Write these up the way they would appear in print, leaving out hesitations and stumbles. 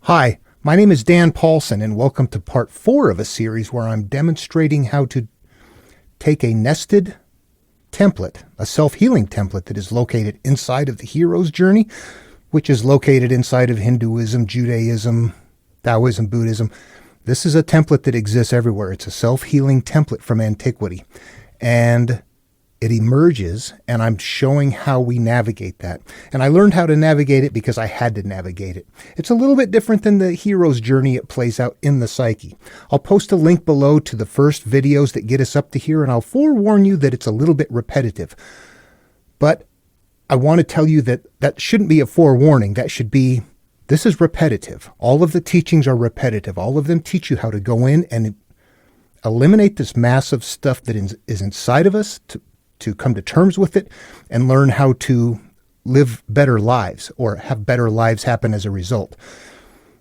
Hi, my name is Dan Paulson, and welcome to part 4 of a series where I'm demonstrating how to take a nested template, a self-healing template that is located inside of the hero's journey, which is located inside of Hinduism, Judaism, Taoism, Buddhism. This is a template that exists everywhere. It's a self-healing template from antiquity, and it emerges, and I'm showing how we navigate that. And I learned how to navigate it because I had to navigate it. It's a little bit different than the hero's journey it plays out in the psyche. I'll post a link below to the first videos that get us up to here, and I'll forewarn you that it's a little bit repetitive. But I want to tell you that that shouldn't be a forewarning. That should be, this is repetitive. All of the teachings are repetitive. All of them teach you how to go in and eliminate this massive stuff that is inside of us, to come to terms with it and learn how to live better lives or have better lives happen as a result.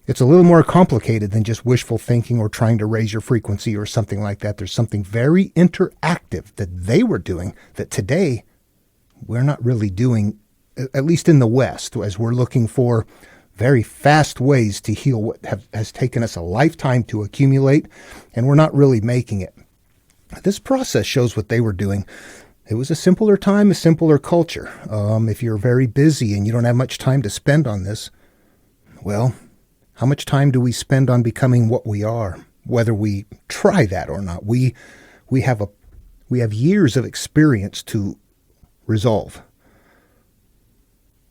It's a little more complicated than just wishful thinking or trying to raise your frequency or something like that. There's something very interactive that they were doing that today we're not really doing, at least in the West, as we're looking for very fast ways to heal what has taken us a lifetime to accumulate, and we're not really making it. This process shows what they were doing. It was a simpler time, a simpler culture. If you're very busy and you don't have much time to spend on this, well, how much time do we spend on becoming what we are, whether we try that or not? We have years of experience to resolve.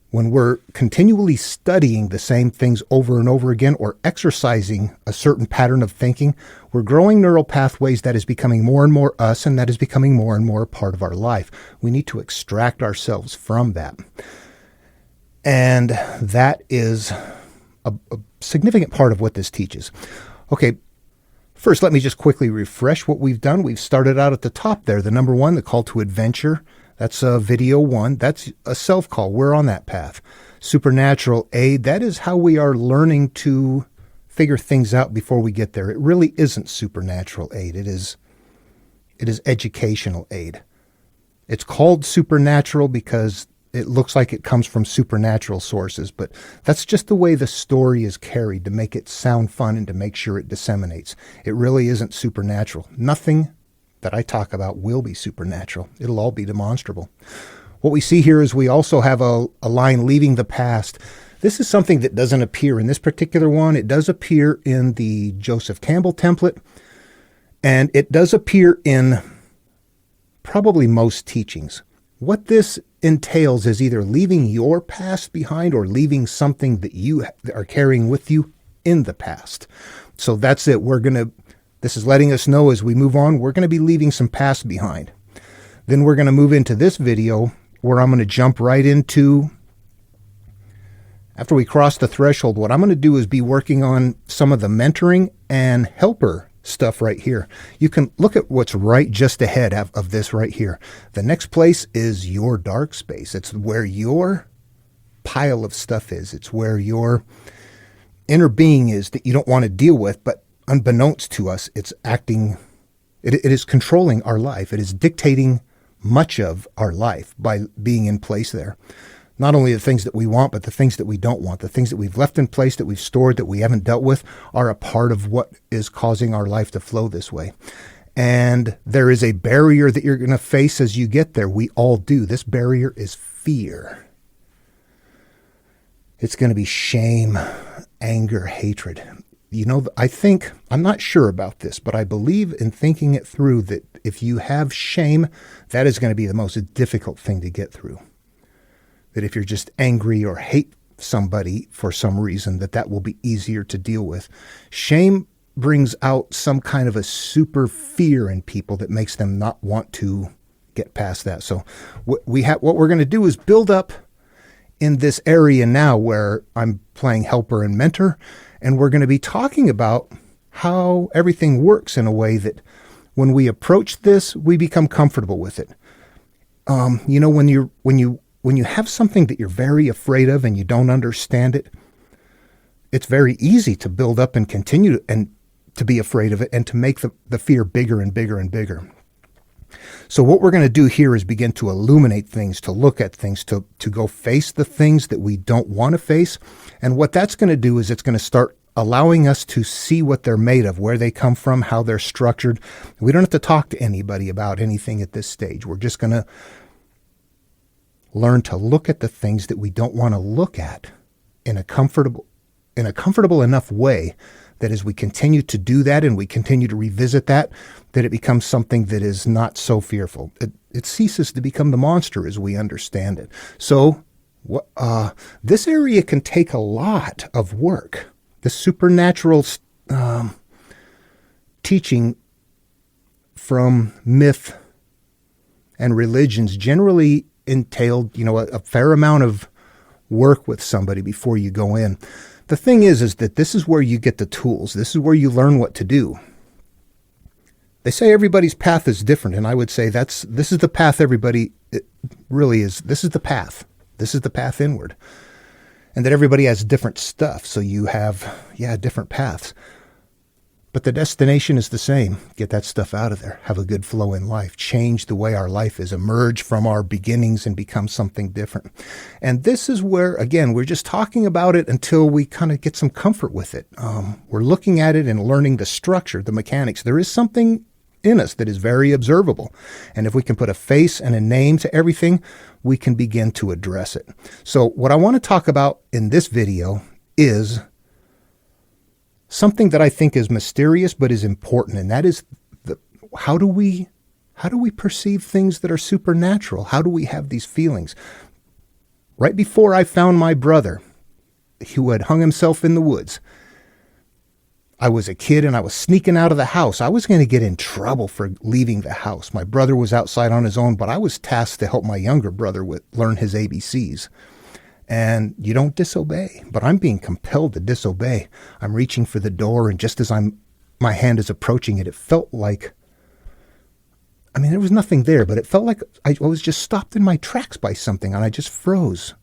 When we're continually studying the same things over and over again or exercising a certain pattern of thinking, we're growing neural pathways that is becoming more and more us, and that is becoming more and more a part of our life. We need to extract ourselves from that. And that is a significant part of what this teaches. Okay, first let me just quickly refresh what we've done. We've started out at the top there, the number 1, the call to adventure. That's video 1. That's a self-call. We're on that path. Supernatural aid. That is how we are learning to figure things out before we get there. It really isn't supernatural aid. It is educational aid. It's called supernatural because it looks like it comes from supernatural sources, but that's just the way the story is carried to make it sound fun and to make sure it disseminates. It really isn't supernatural. Nothing that I talk about will be supernatural. It'll all be demonstrable. What we see here is we also have a line, leaving the past. This is something that doesn't appear in this particular one. It does appear in the Joseph Campbell template, and it does appear in probably most teachings. What this entails is either leaving your past behind or leaving something that you are carrying with you in the past. So that's it. This is letting us know as we move on, we're going to be leaving some past behind. Then we're going to move into this video where I'm going to jump right into, after we cross the threshold, what I'm going to do is be working on some of the mentoring and helper stuff right here. You can look at what's right just ahead of this right here. The next place is your dark space. It's where your pile of stuff is. It's where your inner being is that you don't want to deal with, but unbeknownst to us, it's acting, it is controlling our life. It is dictating much of our life by being in place there. Not only the things that we want, but the things that we don't want. The things that we've left in place, that we've stored, that we haven't dealt with, are a part of what is causing our life to flow this way. And there is a barrier that you're going to face as you get there. We all do. This barrier is fear. It's going to be shame, anger, hatred. You know, I'm not sure about this, but I believe in thinking it through that if you have shame, that is going to be the most difficult thing to get through. That if you're just angry or hate somebody for some reason, that will be easier to deal with. Shame brings out some kind of a super fear in people that makes them not want to get past that. So what we're going to do is build up in this area now where I'm playing helper and mentor. And we're going to be talking about how everything works in a way that when we approach this, we become comfortable with it. You know, when you have something that you're very afraid of and you don't understand it, it's very easy to build up and continue and to be afraid of it and to make the fear bigger and bigger and bigger. So what we're going to do here is begin to illuminate things, to look at things, to go face the things that we don't want to face. And what that's going to do is it's going to start allowing us to see what they're made of, where they come from, how they're structured. We don't have to talk to anybody about anything at this stage. We're just going to learn to look at the things that we don't want to look at in a comfortable enough way that as we continue to do that and we continue to revisit that it becomes something that is not so fearful. It ceases to become the monster as we understand it. So this area can take a lot of work. The supernatural teaching from myth and religions generally entailed, a fair amount of work with somebody before you go in. The thing is that this is where you get the tools. This is where you learn what to do. They say everybody's path is different, and I would say this is the path everybody really is. This is the path. This is the path inward. And that everybody has different stuff, so you have, different paths. But the destination is the same. Get that stuff out of there. Have a good flow in life. Change the way our life is. Emerge from our beginnings and become something different. And this is where, again, we're just talking about it until we kind of get some comfort with it. We're looking at it and learning the structure, the mechanics. There is something in us that is very observable. And if we can put a face and a name to everything, we can begin to address it. So what I want to talk about in this video is something that I think is mysterious but is important, and that is how do we perceive things that are supernatural? How do we have these feelings? Right before I found my brother, who had hung himself in the woods, I was a kid and I was sneaking out of the house. I was going to get in trouble for leaving the house. My brother was outside on his own, but I was tasked to help my younger brother learn his ABCs. And you don't disobey, but I'm being compelled to disobey. I'm reaching for the door, and just as my hand is approaching it, it felt like, there was nothing there, but it felt like I was just stopped in my tracks by something, and I just froze.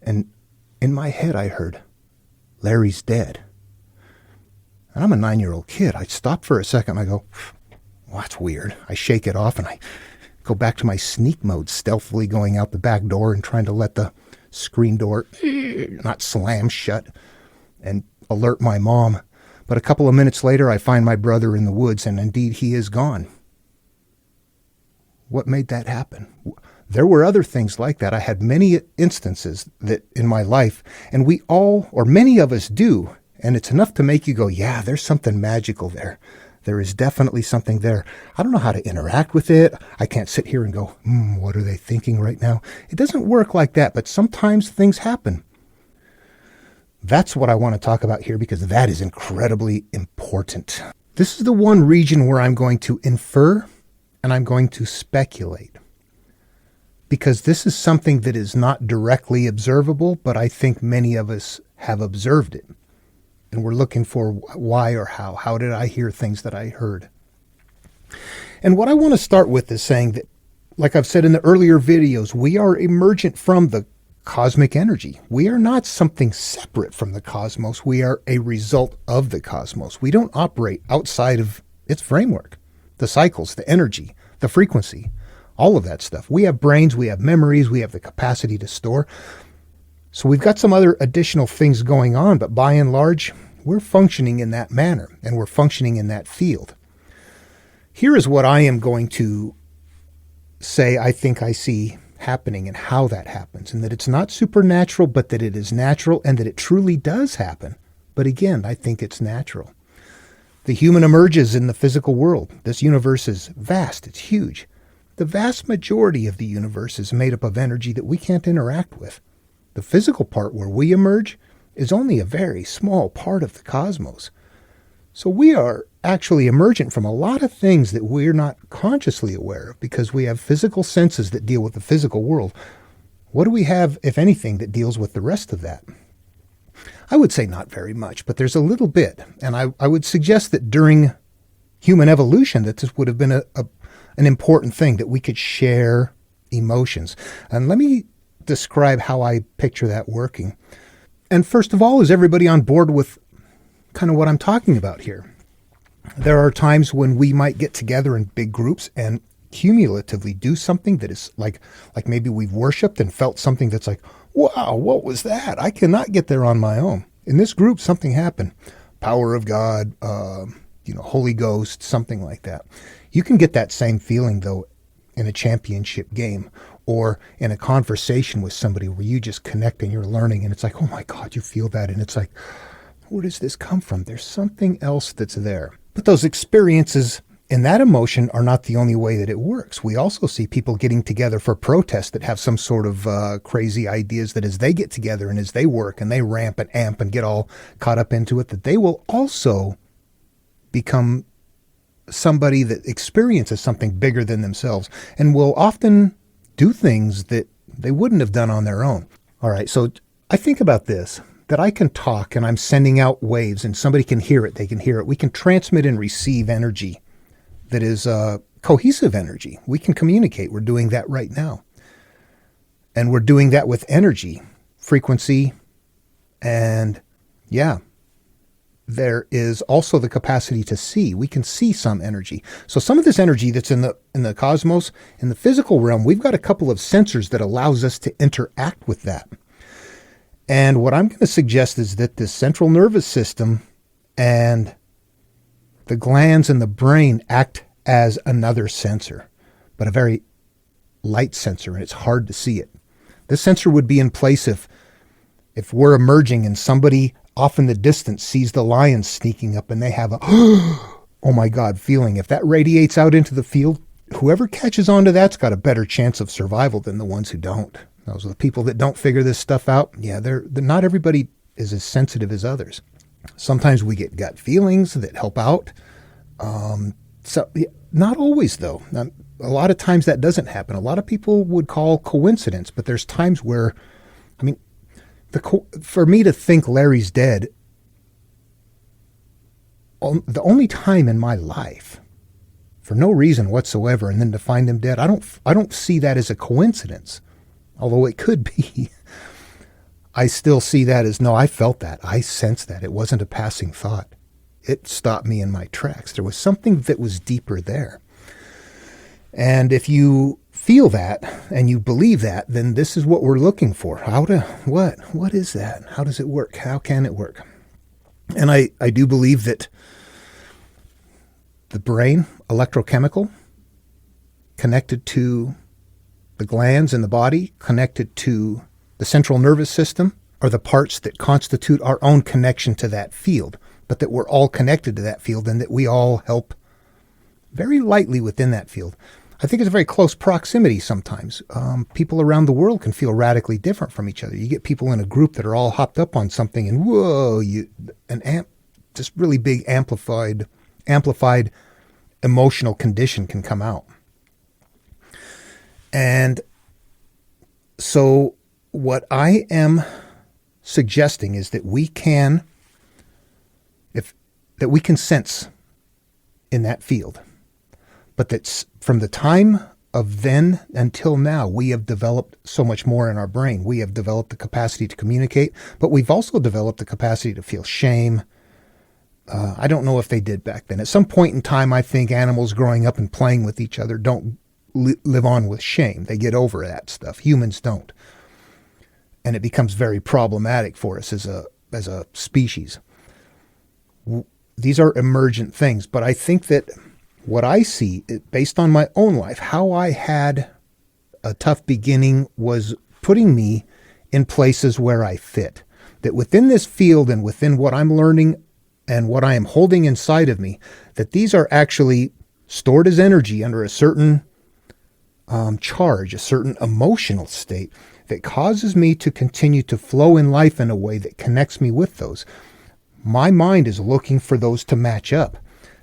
And in my head, I heard, "Larry's dead." And I'm a 9-year-old kid. I stopped for a second, and I go, "Well, that's weird." I shake it off, and I go back to my sneak mode, stealthily going out the back door and trying to let the screen door not slam shut and alert my mom. But a couple of minutes later, I find my brother in the woods, and indeed he is gone. What made that happen? There were other things like that. I had many instances that in my life, and we all, or many of us do, and it's enough to make you go, yeah, there's something magical there. There is definitely something there. I don't know how to interact with it. I can't sit here and go, what are they thinking right now? It doesn't work like that, but sometimes things happen. That's what I want to talk about here, because that is incredibly important. This is the one region where I'm going to infer and I'm going to speculate, because this is something that is not directly observable, but I think many of us have observed it. And we're looking for why or how. How did I hear things that I heard? And what I want to start with is saying that, like I've said in the earlier videos, we are emergent from the cosmic energy. We are not something separate from the cosmos. We are a result of the cosmos. We don't operate outside of its framework. The cycles, the energy, the frequency, all of that stuff. We have brains, we have memories, we have the capacity to store. So we've got some other additional things going on, but by and large, we're functioning in that manner, and we're functioning in that field. Here is what I am going to say I think I see happening and how that happens, and that it's not supernatural, but that it is natural, and that it truly does happen. But again, I think it's natural. The human emerges in the physical world. This universe is vast. It's huge. The vast majority of the universe is made up of energy that we can't interact with. The physical part where we emerge is only a very small part of the cosmos. So we are actually emergent from a lot of things that we're not consciously aware of, because we have physical senses that deal with the physical world. What do we have, if anything, that deals with the rest of that? I would say not very much, but there's a little bit. And I would suggest that during human evolution that this would have been an important thing, that we could share emotions. And let me describe how I picture that working. And first of all, is everybody on board with kind of what I'm talking about here? There are times when we might get together in big groups and cumulatively do something that is like maybe we've worshipped and felt something that's like, wow, what was that? I cannot get there on my own. In this group, something happened. Power of God, Holy Ghost, something like that. You can get that same feeling, though, in a championship game or in a conversation with somebody where you just connect and you're learning, and it's like, oh my God, you feel that. And it's like, where does this come from? There's something else that's there. But those experiences and that emotion are not the only way that it works. We also see people getting together for protests that have some sort of crazy ideas that as they get together and as they work and they ramp and amp and get all caught up into it, that they will also become somebody that experiences something bigger than themselves and will often do things that they wouldn't have done on their own. All right, so I think about this, that I can talk and I'm sending out waves and somebody can hear it, they can hear it. We can transmit and receive energy that is cohesive energy. We can communicate. We're doing that right now. And we're doing that with energy, frequency, and there is also the capacity to see. We can see some energy. So some of this energy that's in the cosmos, in the physical realm, we've got a couple of sensors that allows us to interact with that. And what I'm going to suggest is that this central nervous system and the glands in the brain act as another sensor, but a very light sensor, and it's hard to see it. This sensor would be in place if we're emerging and somebody off in the distance sees the lion sneaking up and they have a, oh my God, feeling. If that radiates out into the field, whoever catches onto that's got a better chance of survival than the ones who don't. Those are the people that don't figure this stuff out. Yeah, they're not everybody is as sensitive as others. Sometimes we get gut feelings that help out. Not always, though. A lot of times that doesn't happen. A lot of people would call coincidence, but there's times where, for me to think Larry's dead, the only time in my life, for no reason whatsoever, and then to find him dead, I don't see that as a coincidence, although it could be. I still see that as, no, I felt that. I sensed that. It wasn't a passing thought. It stopped me in my tracks. There was something that was deeper there. And if you feel that and you believe that, then this is what we're looking for. What is that? How does it work? How can it work? And I do believe that the brain, electrochemical, connected to the glands in the body, connected to the central nervous system, are the parts that constitute our own connection to that field, but that we're all connected to that field and that we all help very lightly within that field. I think it's a very close proximity sometimes. People around the world can feel radically different from each other. You get people in a group that are all hopped up on something and whoa, just really big amplified emotional condition can come out. And so what I am suggesting is that we can sense in that field, but that's from the time of then until now, we have developed so much more in our brain. We have developed the capacity to communicate, but we've also developed the capacity to feel shame. I don't know if they did back then. At some point in time, I think animals growing up and playing with each other don't live on with shame. They get over that stuff. Humans don't. And it becomes very problematic for us as a species. These are emergent things, but I think that what I see, based on my own life, how I had a tough beginning was putting me in places where I fit. That within this field and within what I'm learning and what I am holding inside of me, that these are actually stored as energy under a certain charge, a certain emotional state that causes me to continue to flow in life in a way that connects me with those. My mind is looking for those to match up.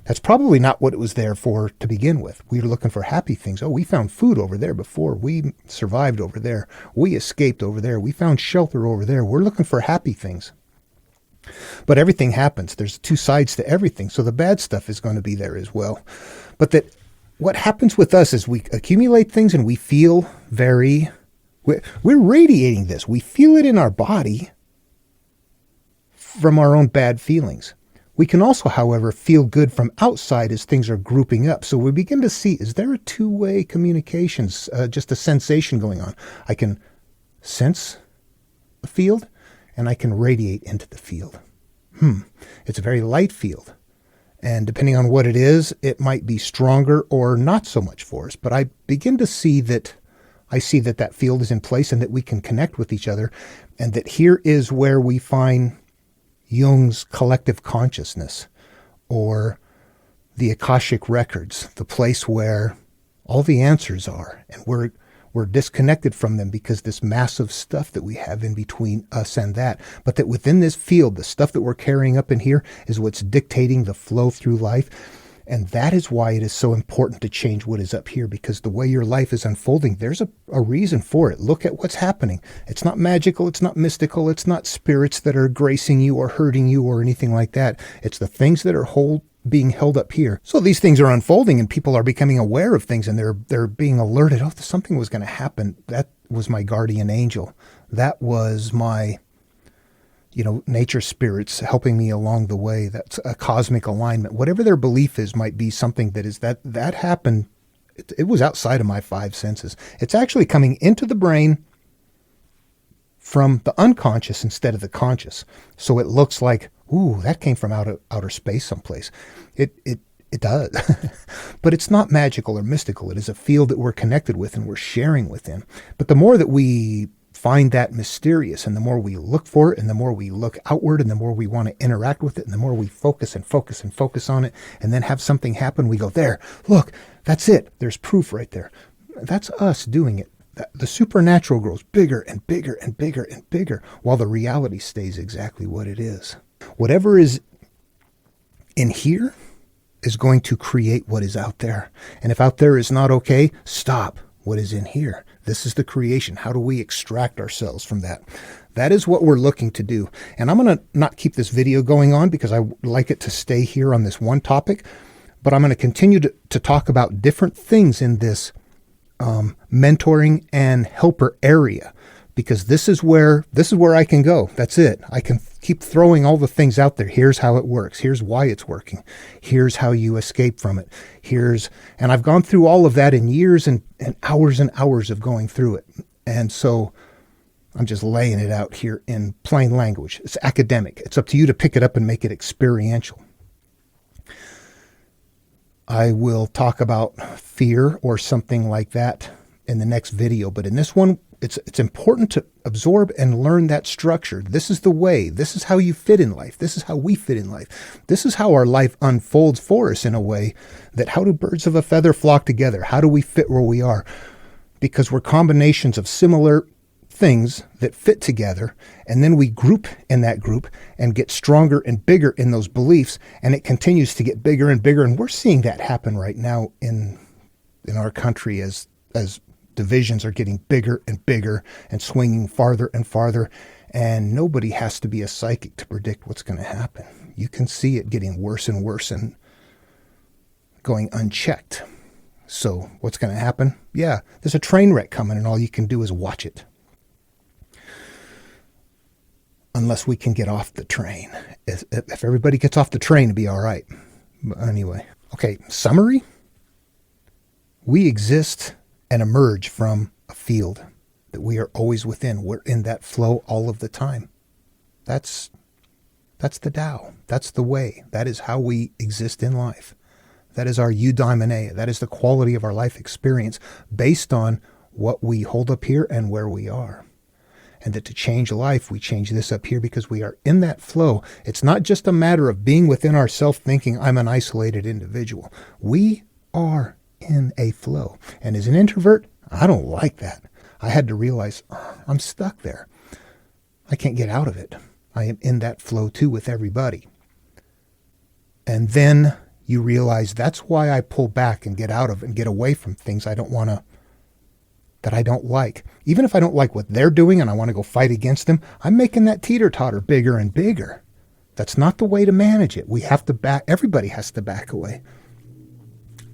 That's probably not what it was there for to begin with. We were looking for happy things. Oh, we found food over there before. We survived over there. We escaped over there. We found shelter over there. We're looking for happy things. But everything happens. There's two sides to everything. So the bad stuff is going to be there as well. But that what happens with us is we accumulate things and we feel we're radiating this. We feel it in our body from our own bad feelings. We can also, however, feel good from outside as things are grouping up. So we begin to see, is there a two-way communication, just a sensation going on? I can sense a field, and I can radiate into the field. It's a very light field. And depending on what it is, it might be stronger or not so much for us. But I begin to see that, that field is in place and that we can connect with each other. And that here is where we find Jung's collective consciousness, or the Akashic records, the place where all the answers are, and we're disconnected from them because this massive stuff that we have in between us and that. But that within this field, the stuff that we're carrying up in here is what's dictating the flow through life. And that is why it is so important to change what is up here, because the way your life is unfolding, there's a reason for it. Look at what's happening. It's not magical. It's not mystical. It's not spirits that are gracing you or hurting you or anything like that. It's the things that are being held up here. So these things are unfolding and people are becoming aware of things, and they're being alerted. Oh, something was going to happen. That was my guardian angel. That was my nature spirits helping me along the way. That's a cosmic alignment. Whatever their belief is might be something that happened. It was outside of my five senses. It's actually coming into the brain from the unconscious instead of the conscious. So it looks like, ooh, that came from outer space someplace. It does. But it's not magical or mystical. It is a field that we're connected with and we're sharing within. But the more that we find that mysterious, and the more we look for it, and the more we look outward, and the more we want to interact with it, and the more we focus and focus and focus on it, and then have something happen, we go, there, look, that's it. There's proof right there. That's us doing it. The supernatural grows bigger and bigger and bigger and bigger, while the reality stays exactly what it is. Whatever is in here is going to create what is out there. And if out there is not okay, stop what is in here. This is the creation. How do we extract ourselves from that? That is what we're looking to do. And I'm going to not keep this video going on because I would like it to stay here on this one topic, but I'm going to continue to talk about different things in this mentoring and helper area, because this is where I can go. That's it. I can keep throwing all the things out there. Here's how it works. Here's why it's working. Here's how you escape from it. And I've gone through all of that in years and hours of going through it. And so I'm just laying it out here in plain language. It's academic. It's up to you to pick it up and make it experiential. I will talk about fear or something like that in the next video. But in this one, it's important to absorb and learn that structure. This is the way. This is how you fit in life. This is how we fit in life. This is how our life unfolds for us in a way that, how do birds of a feather flock together? How do we fit where we are? Because we're combinations of similar things that fit together, and then we group in that group and get stronger and bigger in those beliefs, and it continues to get bigger and bigger. And we're seeing that happen right now in our country as divisions are getting bigger and bigger and swinging farther and farther, and nobody has to be a psychic to predict what's going to happen. You can see it getting worse and worse and going unchecked. So what's going to happen? Yeah, there's a train wreck coming, and all you can do is watch it. Unless we can get off the train. If everybody gets off the train, it'll be all right. But anyway, okay, summary. We exist and emerge from a field that we are always within. We're in that flow all of the time. That's the Tao. That's the way. That is how we exist in life. That is our eudaimonia. That is the quality of our life experience based on what we hold up here and where we are. And that to change life, we change this up here because we are in that flow. It's not just a matter of being within ourselves thinking I'm an isolated individual. We are in a flow. And as an introvert, I don't like that. I had to realize I'm stuck there. I can't get out of it. I am in that flow too with everybody. And then you realize that's why I pull back and get out of and get away from things that I don't like. Even if I don't like what they're doing and I want to go fight against them, I'm making that teeter-totter bigger and bigger. That's not the way to manage it. Everybody has to back away.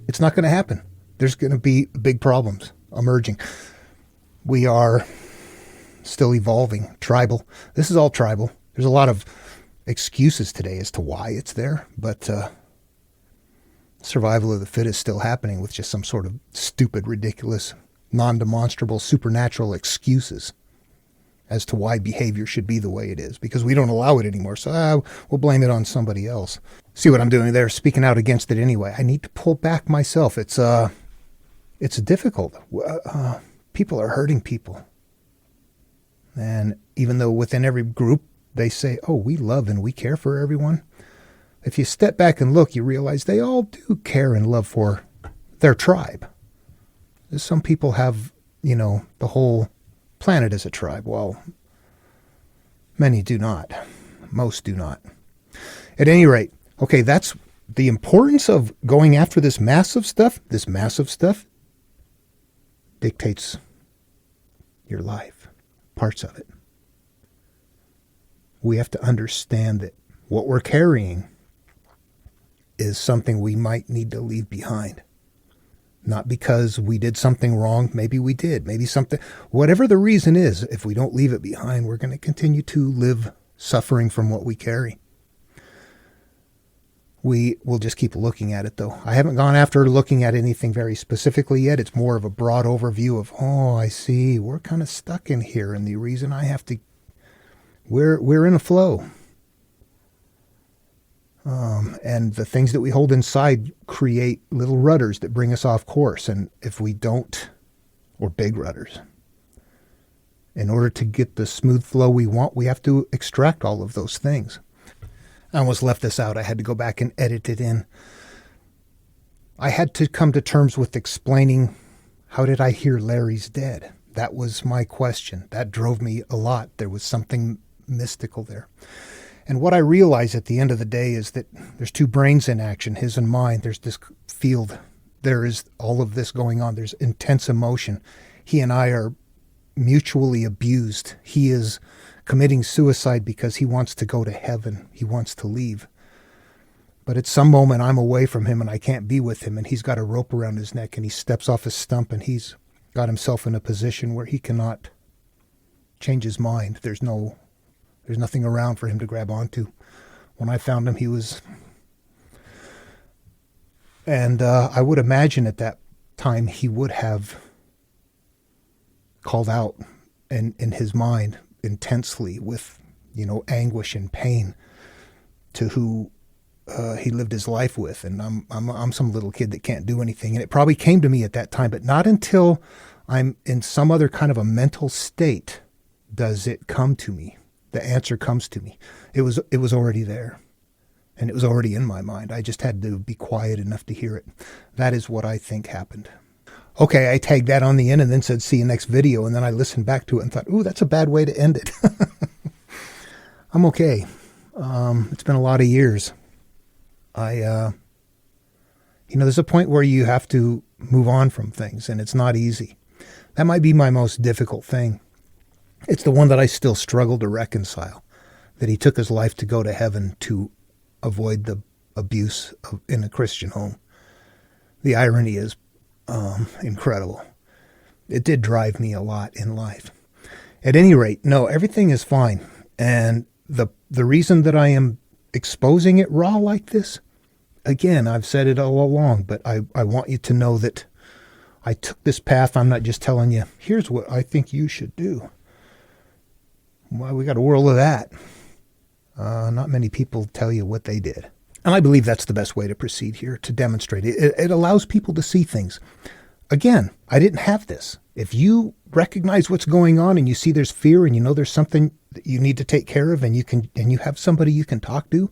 It's not going to happen. There's going to be big problems emerging. We are still evolving. Tribal. This is all tribal. There's a lot of excuses today as to why it's there, but survival of the fittest still happening with just some sort of stupid, ridiculous, non-demonstrable, supernatural excuses as to why behavior should be the way it is, because we don't allow it anymore. So we'll blame it on somebody else. See what I'm doing there? Speaking out against it anyway. I need to pull back myself. It's difficult. People are hurting people. And even though within every group they say, oh, we love and we care for everyone, if you step back and look, you realize they all do care and love for their tribe. Some people have, the whole planet as a tribe. Well, many do not. Most do not. At any rate, okay, that's the importance of going after this massive stuff. This massive stuff dictates your life, parts of it. We have to understand that what we're carrying is something we might need to leave behind. Not because we did something wrong. Maybe we did. Maybe something, whatever the reason is, if we don't leave it behind, we're going to continue to live suffering from what we carry. We will just keep looking at it, though. I haven't gone after looking at anything very specifically yet. It's more of a broad overview of, oh, I see, we're kind of stuck in here. And the reason I have to, we're in a flow. And the things that we hold inside create little rudders that bring us off course. And if we don't, or big rudders, in order to get the smooth flow we want, we have to extract all of those things. I almost left this out. I had to go back and edit it in. I had to come to terms with explaining, how did I hear Larry's dead? That was my question. That drove me a lot. There was something mystical there. And what I realized at the end of the day is that there's two brains in action, his and mine. There's this field. There is all of this going on. There's intense emotion. He and I are mutually abused. He is committing suicide because he wants to go to heaven. He wants to leave. But at some moment I'm away from him and I can't be with him, and he's got a rope around his neck and he steps off his stump and he's got himself in a position where he cannot change his mind. There's nothing around for him to grab onto. When I found him, he was... And I would imagine at that time he would have called out in his mind intensely with, anguish and pain to who he lived his life with. And I'm some little kid that can't do anything. And it probably came to me at that time, but not until I'm in some other kind of a mental state does it come to me. The answer comes to me. It was already there, and it was already in my mind. I just had to be quiet enough to hear it. That is what I think happened. Okay, I tagged that on the end and then said, see you next video. And then I listened back to it and thought, ooh, that's a bad way to end it. I'm okay. It's been a lot of years. There's a point where you have to move on from things, and it's not easy. That might be my most difficult thing. It's the one that I still struggle to reconcile, that he took his life to go to heaven to avoid the abuse in a Christian home. The irony is incredible. It did drive me a lot in life. At any rate, no, everything is fine. And the reason that I am exposing it raw like this, again, I've said it all along, but I want you to know that I took this path. I'm not just telling you, here's what I think you should do. Well, we got a world of that. Not many people tell you what they did. And I believe that's the best way to proceed here, to demonstrate it. It allows people to see things. Again, I didn't have this. If you recognize what's going on and you see there's fear and you know there's something that you need to take care of, and you have somebody you can talk to,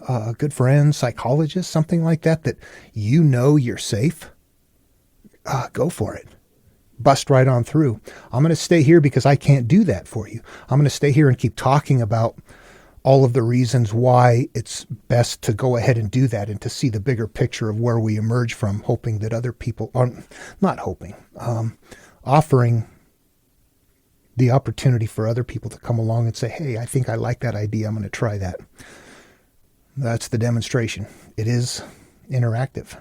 a good friend, psychologist, something like that you're safe, go for it. Bust right on through. I'm going to stay here because I can't do that for you. I'm going to stay here and keep talking about all of the reasons why it's best to go ahead and do that, and to see the bigger picture of where we emerge from, hoping that other people are not hoping, offering the opportunity for other people to come along and say, hey, I think I like that idea. I'm going to try that. That's the demonstration. It is interactive,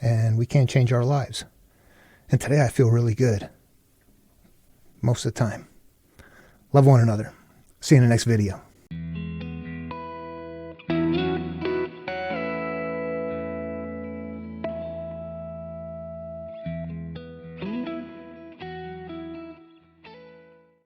and we can change our lives. And today I feel really good. Most of the time. Love one another. See you in the next video.